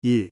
1.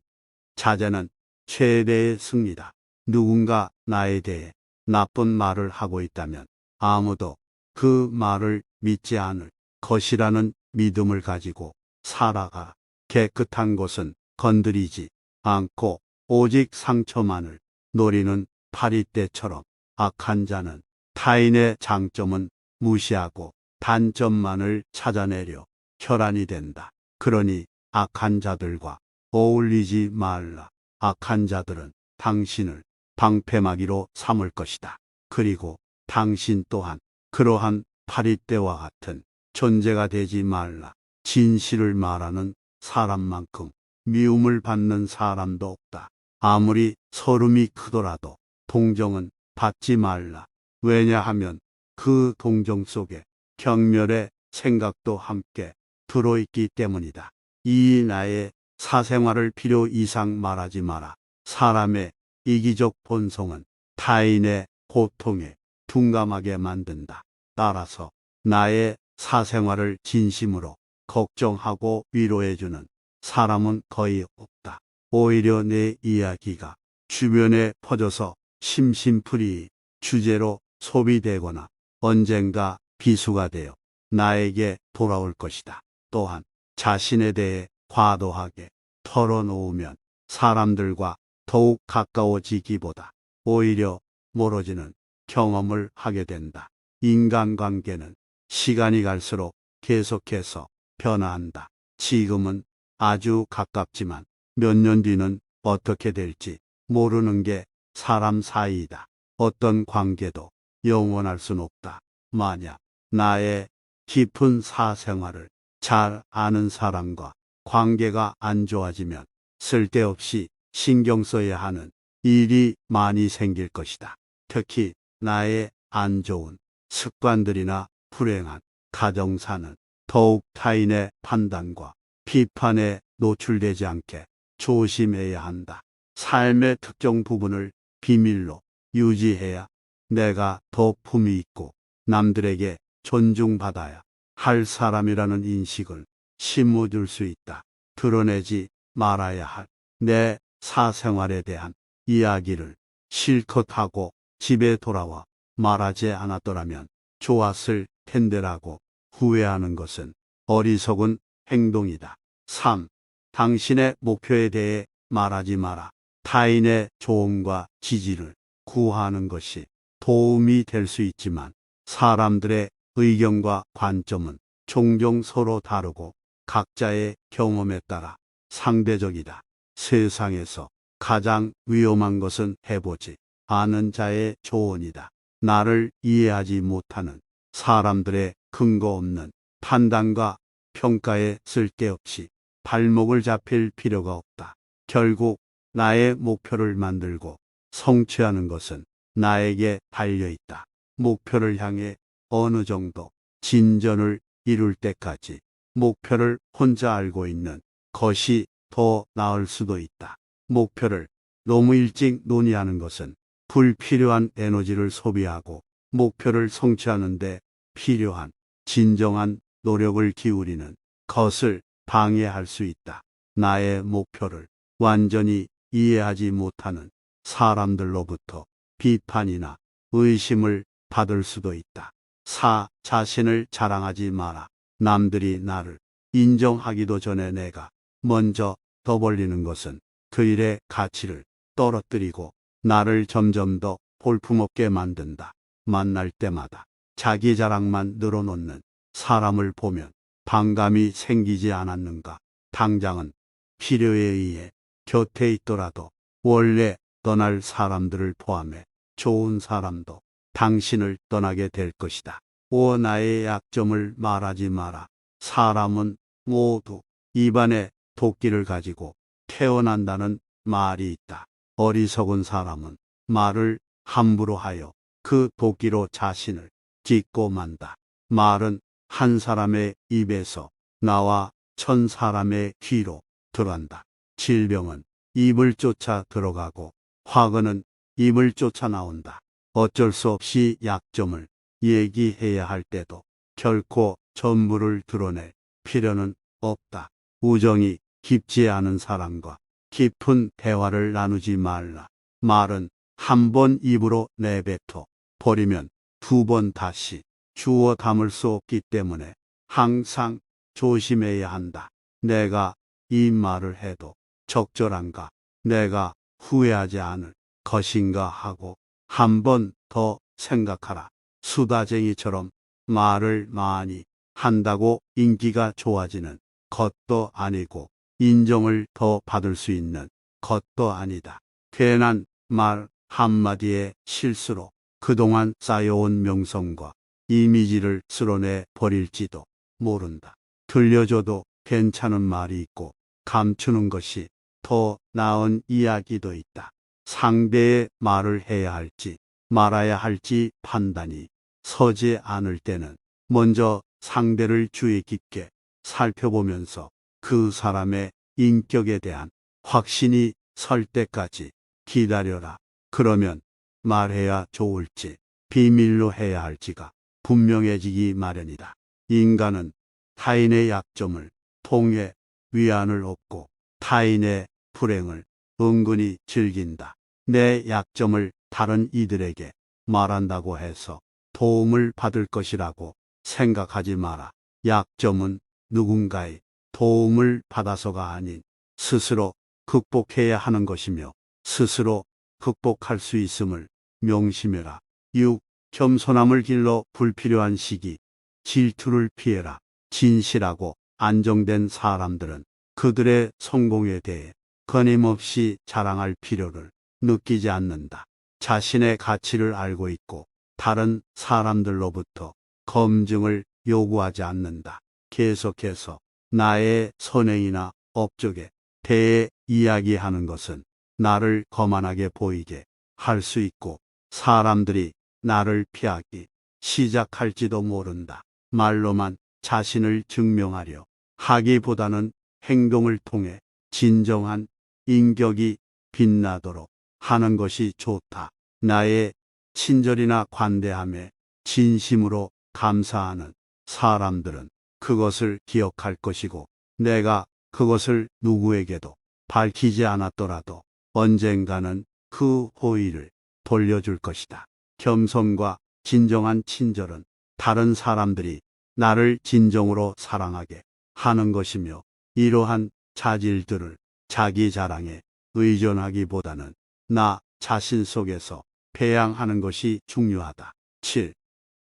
자제는 최대의 승리다. 누군가 나에 대해 나쁜 말을 하고 있다면 아무도 그 말을 믿지 않을 것이라는 믿음을 가지고 살아가. 깨끗한 곳은 건드리지 않고 오직 상처만을 노리는 파리떼처럼 악한 자는 타인의 장점은 무시하고 단점만을 찾아내려 혈안이 된다. 그러니 악한 자들과 어울리지 말라. 악한 자들은 당신을 방패막이로 삼을 것이다. 그리고 당신 또한 그러한 파리떼와 같은 존재가 되지 말라. 진실을 말하는 사람만큼 미움을 받는 사람도 없다. 아무리 서름이 크더라도 동정은 받지 말라. 왜냐하면 그 동정 속에 경멸의 생각도 함께 들어있기 때문이다. 이 나의 사생활을 필요 이상 말하지 마라. 사람의 이기적 본성은 타인의 고통에 둔감하게 만든다. 따라서 나의 사생활을 진심으로 걱정하고 위로해주는 사람은 거의 없다. 오히려 내 이야기가 주변에 퍼져서 심심풀이 주제로 소비되거나 언젠가 비수가 되어 나에게 돌아올 것이다. 또한 자신에 대해 과도하게 털어놓으면 사람들과 더욱 가까워지기보다 오히려 멀어지는 경험을 하게 된다. 인간관계는 시간이 갈수록 계속해서 변화한다. 지금은 아주 가깝지만 몇 년 뒤는 어떻게 될지 모르는 게 사람 사이이다. 어떤 관계도 영원할 순 없다. 만약 나의 깊은 사생활을 잘 아는 사람과 관계가 안 좋아지면 쓸데없이 신경 써야 하는 일이 많이 생길 것이다. 특히 나의 안 좋은 습관들이나 불행한 가정사는 더욱 타인의 판단과 비판에 노출되지 않게 조심해야 한다. 삶의 특정 부분을 비밀로 유지해야 내가 더 품위 있고 남들에게 존중받아야 할 사람이라는 인식을 심어줄 수 있다. 드러내지 말아야 할 내 사생활에 대한 이야기를 실컷 하고 집에 돌아와 말하지 않았더라면 좋았을 텐데라고 후회하는 것은 어리석은 행동이다. 3. 당신의 목표에 대해 말하지 마라. 타인의 조언과 지지를 구하는 것이 도움이 될 수 있지만 사람들의 의견과 관점은 종종 서로 다르고 각자의 경험에 따라 상대적이다. 세상에서 가장 위험한 것은 해보지 않은 자의 조언이다. 나를 이해하지 못하는 사람들의 근거 없는 판단과 평가에 쓸데없이 발목을 잡힐 필요가 없다. 결국 나의 목표를 만들고 성취하는 것은 나에게 달려있다. 목표를 향해 어느 정도 진전을 이룰 때까지 목표를 혼자 알고 있는 것이 더 나을 수도 있다. 목표를 너무 일찍 논의하는 것은 불필요한 에너지를 소비하고 목표를 성취하는 데 필요한 진정한 노력을 기울이는 것을 방해할 수 있다. 나의 목표를 완전히 이해하지 못하는 사람들로부터 비판이나 의심을 받을 수도 있다. 4. 자신을 자랑하지 마라. 남들이 나를 인정하기도 전에 내가 먼저 떠벌리는 것은 그 일의 가치를 떨어뜨리고 나를 점점 더 볼품없게 만든다. 만날 때마다 자기 자랑만 늘어놓는 사람을 보면 반감이 생기지 않았는가. 당장은 필요에 의해 곁에 있더라도 원래 떠날 사람들을 포함해 좋은 사람도 당신을 떠나게 될 것이다. 5. 나의 약점을 말하지 마라. 사람은 모두 입안에 도끼를 가지고 태어난다는 말이 있다. 어리석은 사람은 말을 함부로 하여 그 도끼로 자신을 찢고 만다. 말은 한 사람의 입에서 나와 1000사람의 귀로 들어간다. 질병은 입을 쫓아 들어가고 화근은 입을 쫓아 나온다. 어쩔 수 없이 약점을 얘기해야 할 때도 결코 전부를 드러낼 필요는 없다. 우정이 깊지 않은 사람과 깊은 대화를 나누지 말라. 말은 한 번 입으로 내뱉어 버리면 두 번 다시 주워 담을 수 없기 때문에 항상 조심해야 한다. 내가 이 말을 해도 적절한가? 내가 후회하지 않을 것인가 하고 한 번 더 생각하라. 수다쟁이처럼 말을 많이 한다고 인기가 좋아지는 것도 아니고 인정을 더 받을 수 있는 것도 아니다. 괜한 말 한마디의 실수로 그동안 쌓여온 명성과 이미지를 쓸어내 버릴지도 모른다. 들려줘도 괜찮은 말이 있고 감추는 것이 더 나은 이야기도 있다. 상대의 말을 해야 할지 말아야 할지 판단이 서지 않을 때는 먼저 상대를 주의 깊게 살펴보면서 그 사람의 인격에 대한 확신이 설 때까지 기다려라. 그러면 말해야 좋을지 비밀로 해야 할지가 분명해지기 마련이다. 인간은 타인의 약점을 통해 위안을 얻고 타인의 불행을 은근히 즐긴다. 내 약점을 다른 이들에게 말한다고 해서 도움을 받을 것이라고 생각하지 마라. 약점은 누군가의 도움을 받아서가 아닌 스스로 극복해야 하는 것이며 스스로 극복할 수 있음을 명심해라. 6. 겸손함을 길러 불필요한 시기, 질투를 피해라. 진실하고 안정된 사람들은 그들의 성공에 대해 끊임없이 자랑할 필요를 느끼지 않는다. 자신의 가치를 알고 있고 다른 사람들로부터 검증을 요구하지 않는다. 계속해서 나의 선행이나 업적에 대해 이야기하는 것은 나를 거만하게 보이게 할 수 있고 사람들이 나를 피하기 시작할지도 모른다. 말로만 자신을 증명하려 하기보다는 행동을 통해 진정한 인격이 빛나도록 하는 것이 좋다. 나의 친절이나 관대함에 진심으로 감사하는 사람들은 그것을 기억할 것이고 내가 그것을 누구에게도 밝히지 않았더라도 언젠가는 그 호의를 돌려줄 것이다. 겸손과 진정한 친절은 다른 사람들이 나를 진정으로 사랑하게 하는 것이며 이러한 자질들을 자기 자랑에 의존하기보다는 나 자신 속에서 배양하는 것이 중요하다. 7.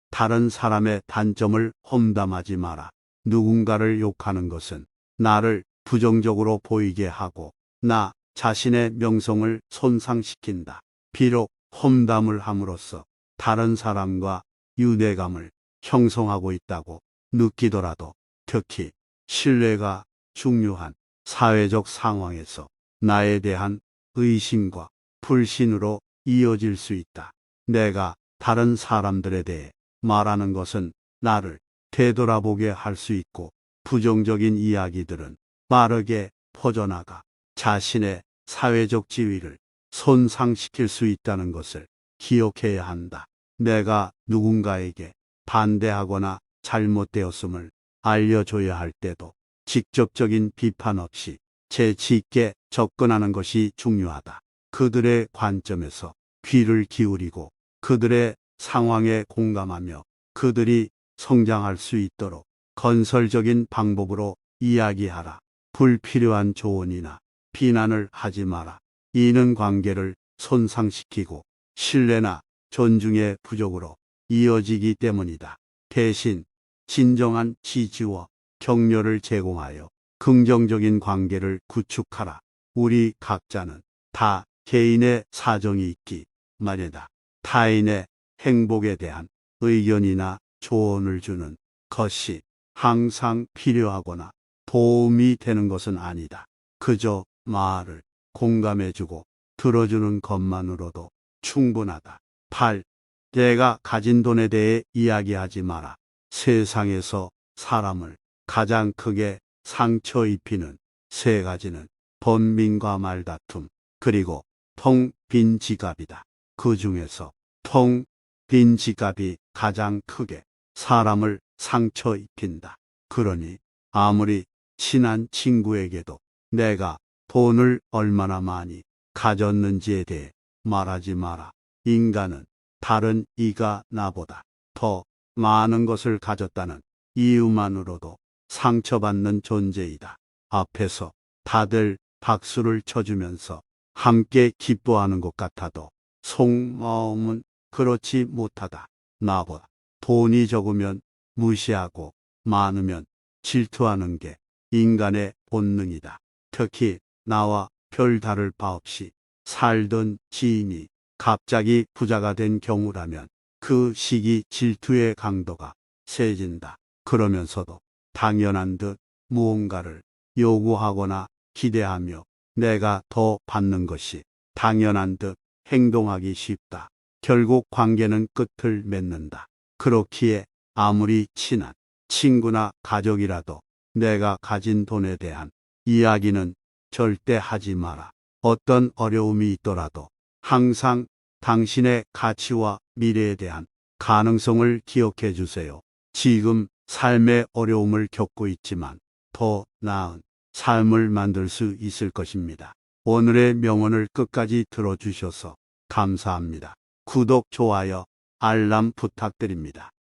다른 사람의 단점을 험담하지 마라. 누군가를 욕하는 것은 나를 부정적으로 보이게 하고 나 자신의 명성을 손상시킨다. 비록 험담을 함으로써 다른 사람과 유대감을 형성하고 있다고 느끼더라도 특히 신뢰가 중요한 사회적 상황에서 나에 대한 의심과 불신으로 이어질 수 있다. 내가 다른 사람들에 대해 말하는 것은 나를 되돌아보게 할 수 있고 부정적인 이야기들은 빠르게 퍼져나가 자신의 사회적 지위를 손상시킬 수 있다는 것을 기억해야 한다. 내가 누군가에게 반대하거나 잘못되었음을 알려줘야 할 때도 직접적인 비판 없이 재치 있게 접근하는 것이 중요하다. 그들의 관점에서 귀를 기울이고 그들의 상황에 공감하며 그들이 성장할 수 있도록 건설적인 방법으로 이야기하라. 불필요한 조언이나 비난을 하지 마라. 이는 관계를 손상시키고 신뢰나 존중의 부족으로 이어지기 때문이다. 대신 진정한 지지와 격려를 제공하여 긍정적인 관계를 구축하라. 우리 각자는 다 개인의 사정이 있기 마련이다. 타인의 행복에 대한 의견이나 조언을 주는 것이 항상 필요하거나 도움이 되는 것은 아니다. 그저 말을 공감해주고 들어주는 것만으로도 충분하다. 8. 내가 가진 돈에 대해 이야기하지 마라. 세상에서 사람을 가장 크게 상처 입히는 세 가지는 번민과 말다툼, 그리고 텅 빈 지갑이다. 그 중에서 텅 빈 지갑이 가장 크게 사람을 상처 입힌다. 그러니 아무리 친한 친구에게도 내가 돈을 얼마나 많이 가졌는지에 대해 말하지 마라. 인간은 다른 이가 나보다 더 많은 것을 가졌다는 이유만으로도 상처받는 존재이다. 앞에서 다들 박수를 쳐주면서 함께 기뻐하는 것 같아도 속마음은 그렇지 못하다. 나보다 돈이 적으면 무시하고 많으면 질투하는 게 인간의 본능이다. 특히 나와 별 다를 바 없이 살던 지인이 갑자기 부자가 된 경우라면 그 시기 질투의 강도가 세진다. 그러면서도 당연한 듯 무언가를 요구하거나 기대하며 내가 더 받는 것이 당연한 듯 행동하기 쉽다. 결국 관계는 끝을 맺는다. 그렇기에 아무리 친한 친구나 가족이라도 내가 가진 돈에 대한 이야기는 절대 하지 마라. 어떤 어려움이 있더라도 항상 당신의 가치와 미래에 대한 가능성을 기억해 주세요. 지금 삶의 어려움을 겪고 있지만 더 나은 삶을 만들 수 있을 것입니다. 오늘의 명언을 끝까지 들어주셔서 감사합니다. 구독, 좋아요, 알람 부탁드립니다.